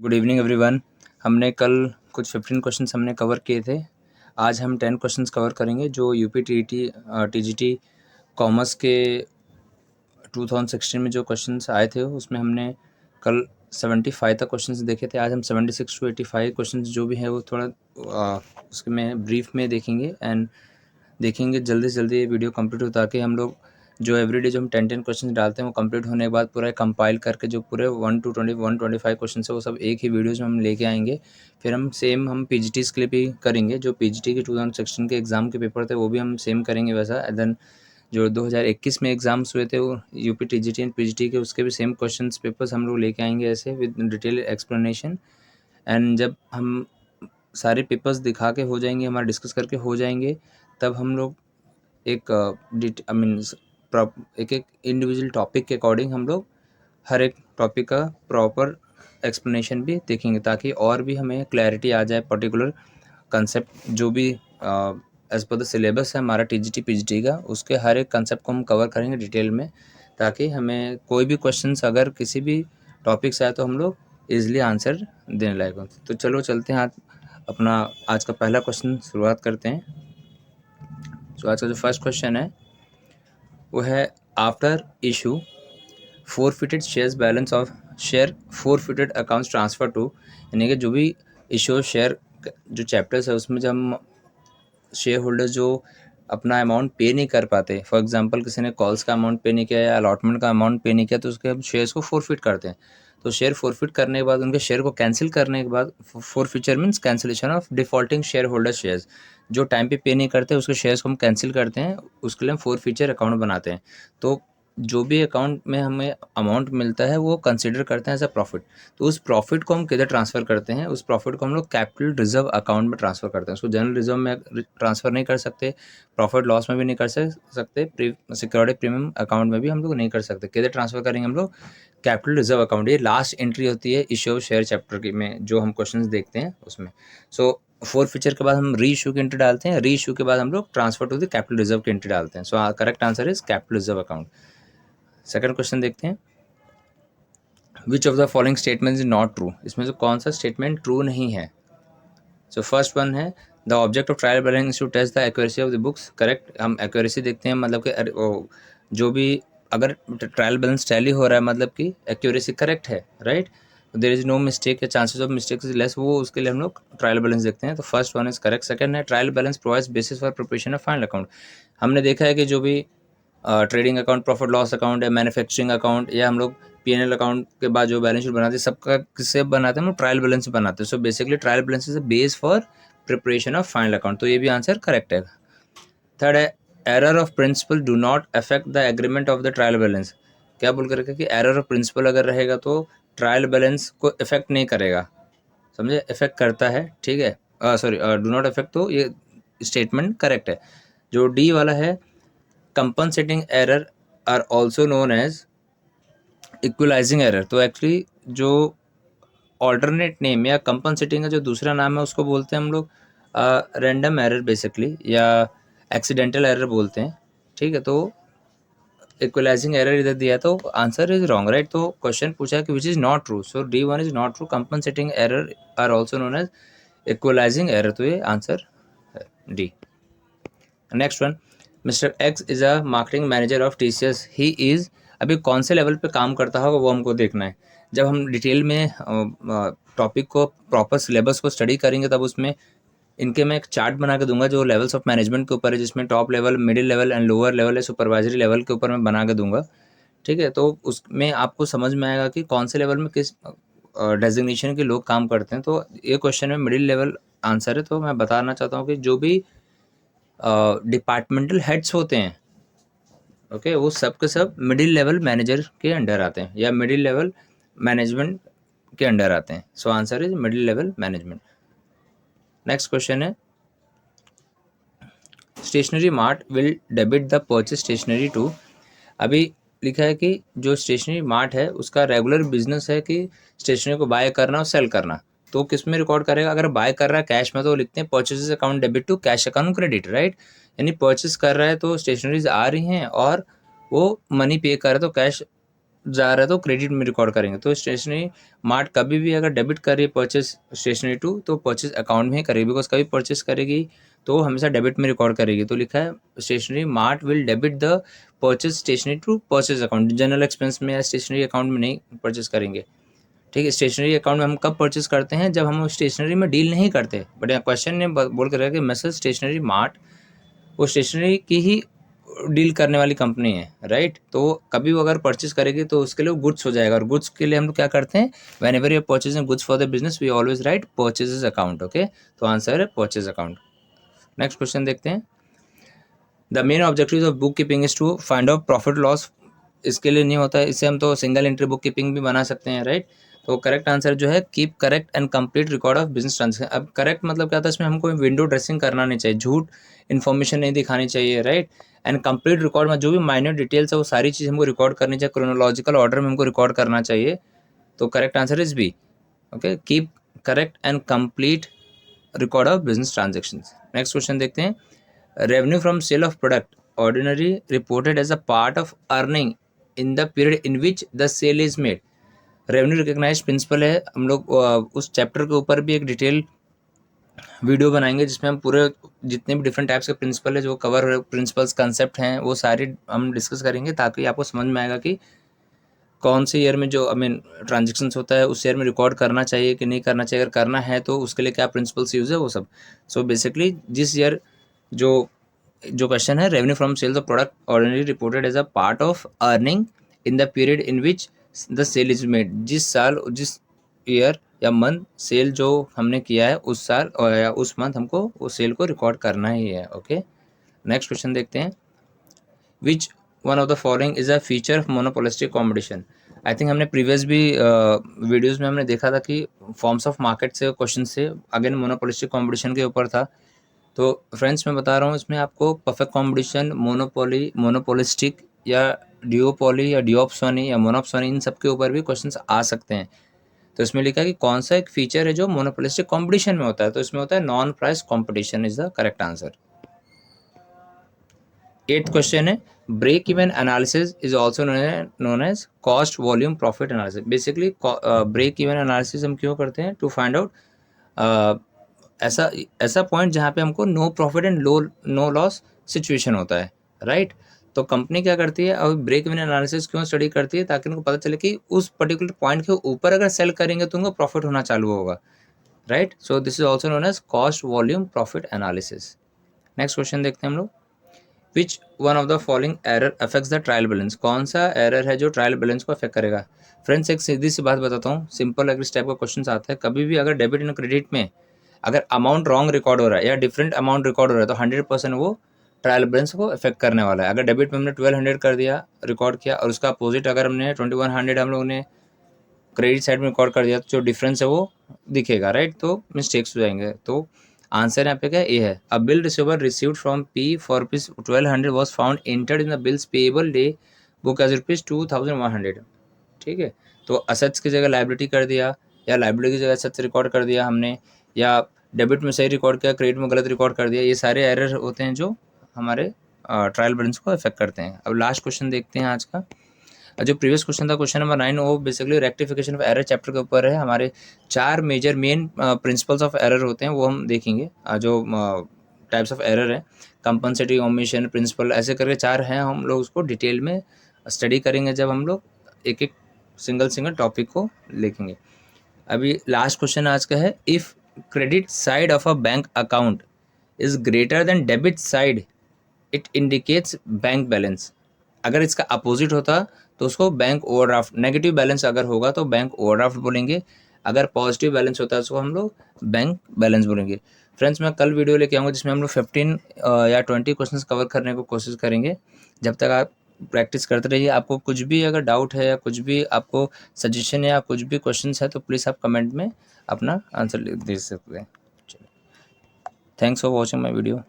Good evening everyone. हमने कल कुछ 15 क्वेश्चंस हमने कवर किए थे। आज हम 10 क्वेश्चंस कवर करेंगे जो यूपी टीजीटी कॉमर्स के 2016 में जो क्वेश्चंस आए थे उसमें हमने कल 75 तक क्वेश्चंस देखे थे। आज हम 76 to 85 क्वेश्चंस जो भी है वो थोड़ा उसके में ब्रीफ में देखेंगे एंड देखेंगे जल्दी से जल्दी ये वीडियो कंप्लीट हो, ताकि हम लोग जो एवरीडे जो हम 10 क्वेश्चन डालते हैं वो कंप्लीट होने के बाद पूरा कंपाइल करके जो पूरे 125 क्वेश्चन है वो सब एक ही वीडियोज़ में हम लेके आएंगे। फिर हम पीजीटीज़ के लिए भी करेंगे। जो पीजीटी के 2016 के एग्ज़ाम के पेपर थे वो भी हम सेम करेंगे वैसा। देन जो 2021 में एग्ज़ाम्स हुए थे वो यूपी टीजीटी एंड पीजीटी के, उसके भी सेम क्वेश्चन पेपर्स हम लोग लेके आएंगे ऐसे विद डिटेल एक्सप्लेनेशन। एंड जब हम सारे पेपर्स दिखा के हो जाएंगे, हमारा डिस्कस करके हो जाएंगे, तब हम लोग एक एक इंडिविजुअल टॉपिक के अकॉर्डिंग हम लोग हर एक टॉपिक का प्रॉपर एक्सप्लेनेशन भी देखेंगे, ताकि और भी हमें क्लैरिटी आ जाए। पर्टिकुलर कंसेप्ट जो भी एज पर द सिलेबस है हमारा टीजीटी पीजीटी का, उसके हर एक कंसेप्ट को हम कवर करेंगे डिटेल में, ताकि हमें कोई भी क्वेश्चंस अगर किसी भी टॉपिक से आए तो हम लोग ईजिली आंसर देने लायक हो। तो चलो चलते हैं अपना आज का पहला क्वेश्चन शुरुआत करते हैं। तो आज का जो फर्स्ट क्वेश्चन है वो है after issue forfeited shares balance of share forfeited accounts transfer to, यानी कि जो भी इशू शेयर जो चैप्टर्स है उसमें जब हम शेयर होल्डर्स जो अपना अमाउंट पे नहीं कर पाते, फॉर एग्जांपल किसी ने कॉल्स का अमाउंट पे नहीं किया या अलॉटमेंट का अमाउंट पे नहीं किया, तो उसके हम शेयर्स को फोरफिट करते हैं। तो शेयर फोरफिट करने के बाद उनके शेयर को कैंसिल करने के बाद, forfeiture means cancellation of defaulting share holder shares, जो टाइम पे नहीं करते उसके शेयर्स को हम कैंसिल करते हैं, उसके लिए हम फोरफिचर अकाउंट बनाते हैं। तो जो भी अकाउंट में हमें अमाउंट मिलता है वो कंसिडर करते हैं एज अ प्रॉफिट। तो उस प्रॉफिट को हम किधर ट्रांसफ़र करते हैं? उस प्रॉफिट को हम लोग कैपिटल रिजर्व अकाउंट में ट्रांसफ़र करते हैं। उसको जनरल रिजर्व में ट्रांसफ़र नहीं कर सकते, प्रॉफिट लॉस में भी नहीं कर सकते, सिक्योरिटी प्रीमियम अकाउंट में भी हम लोग नहीं कर सकते। किधर ट्रांसफ़र करेंगे हम लोग? Capital reserve account. ये लास्ट एंट्री होती है इश्यू ऑफ शेयर चैप्टर की में जो हम क्वेश्चंस देखते हैं उसमें। सो फोरफिचर के बाद हम री इशू की एंट्री डालते हैं, री इशू के बाद हम लोग transfer to the capital reserve की एंट्री डालते हैं। So correct answer is capital reserve account. Second question देखते हैं, which of the following statement is not true. इसमें से कौन सा स्टेटमेंट ट्रू नहीं है? सो फर्स्ट वन है the object of trial balance to test the accuracy of the books. Correct. हम एक्यूरेसी देखते हैं, मतलब कि जो भी अगर ट्रायल बैलेंस टैली हो रहा है मतलब कि एक्यूरेसी करेक्ट है, right, there is no mistake या chances of mistake is less, वो उसके लिए हम लोग ट्रायल बैलेंस देखते हैं। तो first one is correct. Second है trial balance provides basis for preparation of final account. हमने देखा है कि जो भी trading account, profit loss account या मैन्युफैक्चरिंग अकाउंट या हम लोग पीएनएल अकाउंट के बाद जो बैलेंस शीट बनाते हैं सबका किससे बनाते हैं? हम लोग ट्रायल बैलेंस से बनाते हैं। So basically trial balance is a base for preparation of final account. तो ये भी आंसर करेक्ट है। थर्ड है error of principle do not affect the agreement of the trial balance. क्या बोल कर रखा कि एरर ऑफ प्रिंसिपल अगर रहेगा तो ट्रायल बैलेंस को इफेक्ट नहीं करेगा, समझे? इफेक्ट करता है, ठीक है, सॉरी डू नॉट अफेक्ट, तो ये स्टेटमेंट करेक्ट है। जो डी वाला है compensating error are also known as equalising error, तो एक्चुअली जो ऑल्टरनेट नेम या कंपनसेटिंग का जो दूसरा नाम है उसको बोलते हैं हम लोग रैंडम एरर बेसिकली, या एक्सीडेंटल एरर बोलते हैं, ठीक है। तो इक्वलाइजिंग एरर इधर दिया तो आंसर इज रॉन्ग, राइट। तो क्वेश्चन पूछा है कि which is not true, so D one is not true. Compensating error are also known as equalising error, तो ये आंसर है D. Next one, mister X is a marketing manager of TCS, he is, अभी कौन से level पे काम करता होगा वो हमको देखना है। जब हम डिटेल में टॉपिक को प्रॉपर सिलेबस को स्टडी करेंगे तब उसमें इनके मैं एक चार्ट बना के दूंगा जो लेवल्स ऑफ मैनेजमेंट के ऊपर है, जिसमें top level, middle level and lower level है, सुपरवाइजरी लेवल के ऊपर मैं बना के दूंगा, ठीक है। तो उसमें आपको समझ में आएगा कि कौन से लेवल में किस डेजिग्नेशन के लोग काम करते हैं। तो ये क्वेश्चन में मिडिल लेवल आंसर है। तो मैं बताना चाहता हूँ कि जो भी डिपार्टमेंटल हेड्स होते हैं, ओके, वो सब के सब मिडिल लेवल मैनेजर के अंडर आते हैं या मिडिल लेवल मैनेजमेंट के अंडर आते हैं। So answer is middle level management. Next question है stationery mart will debit the purchase stationery to. अभी लिखा है कि जो स्टेशनरी मार्ट है उसका रेगुलर बिजनेस है कि स्टेशनरी को बाय करना और सेल करना, तो किस में रिकॉर्ड करेगा? अगर बाय कर रहा है कैश में तो लिखते हैं purchase account debit to cash account credit, right. यानी परचेज कर रहा है तो स्टेशनरीज आ रही हैं और वो मनी पे कर रहा है तो कैश जा रहा है तो क्रेडिट में रिकॉर्ड करेंगे। तो स्टेशनरी मार्ट कभी भी अगर डेबिट करे परचेस स्टेशनरी टू तो परचेस अकाउंट में ही करेगी, बिकॉज कभी परचेस करेगी तो हमेशा डेबिट में रिकॉर्ड करेगी। तो लिखा है stationery mart will debit the purchase stationery to purchase account, general expense में या स्टेशनरी अकाउंट में नहीं परचेस करेंगे। ठीक है, स्टेशनरी अकाउंट में हम कब परचेस करते हैं, जब हम स्टेशनरी में डील नहीं करते। बट यहाँ क्वेश्चन ने बोल कर रहा है कि मैसेज स्टेशनरी मार्ट वो स्टेशनरी की ही डील करने वाली कंपनी है, राइट। तो कभी वो अगर परचेस करेगी तो उसके लिए गुड्स हो जाएगा, और गुड्स के लिए हम लोग क्या करते हैं, whenever you purchasing goods for the business we always write purchases account. Okay, तो आंसर है परचेज अकाउंट। नेक्स्ट क्वेश्चन देखते हैं। The main objective of book keeping is to find out profit loss. इसके लिए नहीं होता है, इससे हम तो सिंगल एंट्री बुक कीपिंग भी बना सकते हैं, राइट। तो करेक्ट आंसर जो है keep correct and complete record of business transaction. अब करेक्ट मतलब क्या था, इसमें हमको विंडो ड्रेसिंग करना नहीं चाहिए, झूठ इन्फॉर्मेशन नहीं दिखानी चाहिए, राइट। एंड कंप्लीट रिकॉर्ड में जो भी माइन्यूट डिटेल्स है वो सारी चीज़ हमको रिकॉर्ड करनी चाहिए, क्रोनोलॉजिकल ऑर्डर में हमको रिकॉर्ड करना चाहिए। तो correct answer is B. Okay, keep correct and complete record of business transaction. Next question देखते हैं। Revenue from sale of product ordinary reported as a part of earning in the period in which the sale is made. Revenue recognise principle है, हम लोग उस chapter के ऊपर भी एक डिटेल वीडियो बनाएंगे जिसमें हम पूरे जितने भी डिफरेंट टाइप्स के प्रिंसिपल है, जो कवर प्रिंसिपल्स कंसेप्ट हैं, वो सारे हम डिस्कस करेंगे, ताकि आपको समझ में आएगा कि कौन से ईयर में जो ट्रांजेक्शन्स होता है उस ईयर में रिकॉर्ड करना चाहिए कि नहीं करना चाहिए, अगर करना है तो उसके लिए क्या प्रिंसिपल्स यूज़ है वो सब। सो बेसिकली जिस ईयर जो जो क्वेश्चन है, revenue from sales of product ordinary reported as a part of earning in the period in which the sale is made. जिस साल, जिस ईयर या मंथ सेल जो हमने किया है उस साल और या उस मंथ हमको उस सेल को रिकॉर्ड करना ही है। ओके, नेक्स्ट क्वेश्चन देखते हैं। विच one of the following is a feature of monopolistic competition. I think हमने प्रीवियस भी वीडियोज़ में हमने देखा था कि फॉर्म्स ऑफ मार्केट से क्वेश्चन से अगेन मोनोपोलिस्टिक कॉम्पिटिशन के ऊपर था। तो फ्रेंड्स मैं बता रहा हूँ, इसमें आपको परफेक्ट कॉम्पिटिशन, मोनोपोली, मोनोपोलिस्टिक या डिओपोली या डिओप्सोनी या मोनोप्सोनी, इन सब के ऊपर भी क्वेश्चंस आ सकते हैं। तो इसमें लिखा है कि कौन सा एक फीचर है जो मोनोपोलिस्टिक कॉम्पिटिशन में होता है, तो इसमें होता है non price competition is the correct answer. 8th question है, break even analysis is also known as cost volume profit analysis. Basically break even analysis हम क्यों करते हैं, टू फाइंड आउट ऐसा ऐसा पॉइंट जहाँ पे हमको no profit and no loss situation होता है, राइट। तो कंपनी क्या करती है, अब ब्रेक इवन एनालिसिस क्यों स्टडी करती है, ताकि उनको पता चले कि उस पर्टिकुलर पॉइंट के ऊपर अगर सेल करेंगे तो उनको प्रॉफिट होना चालू होगा, right. So this is also known as cost volume profit analysis. Next question देखते हैं हम लोग। Which one of the following error affects the trial balance. कौन सा एरर है जो ट्रायल बैलेंस को अफेक्ट करेगा। फ्रेंड्स एक सीधी सी बात बताता हूँ, सिंपल अगर इस टाइप का क्वेश्चन आता है, कभी भी अगर डेबिट एंड क्रेडिट में अगर अमाउंट रॉन्ग रिकॉर्ड हो रहा है या डिफरेंट अमाउंट रिकॉर्ड हो रहा है तो 100% वो ट्रायल बैलेंस को अफेक्ट करने वाला है। अगर डेबिट में हमने 1200 कर दिया रिकॉर्ड किया, और उसका अपोजिट अगर हमने 2100 हम लोगों ने क्रेडिट साइड में रिकॉर्ड कर दिया, तो जो डिफरेंस है वो दिखेगा, राइट। तो मिस्टेक्स हो जाएंगे। तो आंसर यहाँ पे क्या ए है। A bill receiver received from P for rupees 1200 was found entered in the bills payable day book as rupees 2100। ठीक है, तो असेट्स की जगह लाइबिलिटी कर दिया, या लाइबिलिटी की जगह असेट्स रिकॉर्ड कर दिया हमने, या डेबिट में सही रिकॉर्ड किया, क्रेडिट में गलत रिकॉर्ड कर दिया। ये सारे एरर होते हैं जो हमारे ट्रायल बैलेंस को अफेक्ट करते हैं। अब लास्ट क्वेश्चन देखते हैं आज का। जो प्रीवियस क्वेश्चन था, क्वेश्चन नंबर 9, वो basically rectification of error chapter के ऊपर है। हमारे 4 major main principles of error होते हैं, वो हम देखेंगे। जो टाइप्स ऑफ एरर है, कंपनसेटिंग, ओमिशन, प्रिंसिपल, ऐसे करके 4 हैं। हम लोग उसको डिटेल में स्टडी करेंगे जब हम लोग एक एक सिंगल टॉपिक को लिखेंगे। अभी लास्ट क्वेश्चन आज का है, if credit side of a bank account is greater than debit side it indicates bank balance. अगर इसका अपोजिट होता तो उसको बैंक ओवरड्राफ्ट, नेगेटिव बैलेंस अगर होगा तो बैंक ओवरड्राफ्ट बोलेंगे, अगर पॉजिटिव बैलेंस होता है उसको हम लोग बैंक बैलेंस बोलेंगे। फ्रेंड्स मैं कल वीडियो लेके आऊँगा जिसमें हम लोग 15 या 20 क्वेश्चंस कवर करने को कोशिश करेंगे। जब तक आप प्रैक्टिस करते रहिए। आपको कुछ भी अगर डाउट है या कुछ भी आपको सजेशन या कुछ भी क्वेश्चंस है तो प्लीज़ आप कमेंट में अपना आंसर दे सकते हैं। चलिए, thanks for watching my video.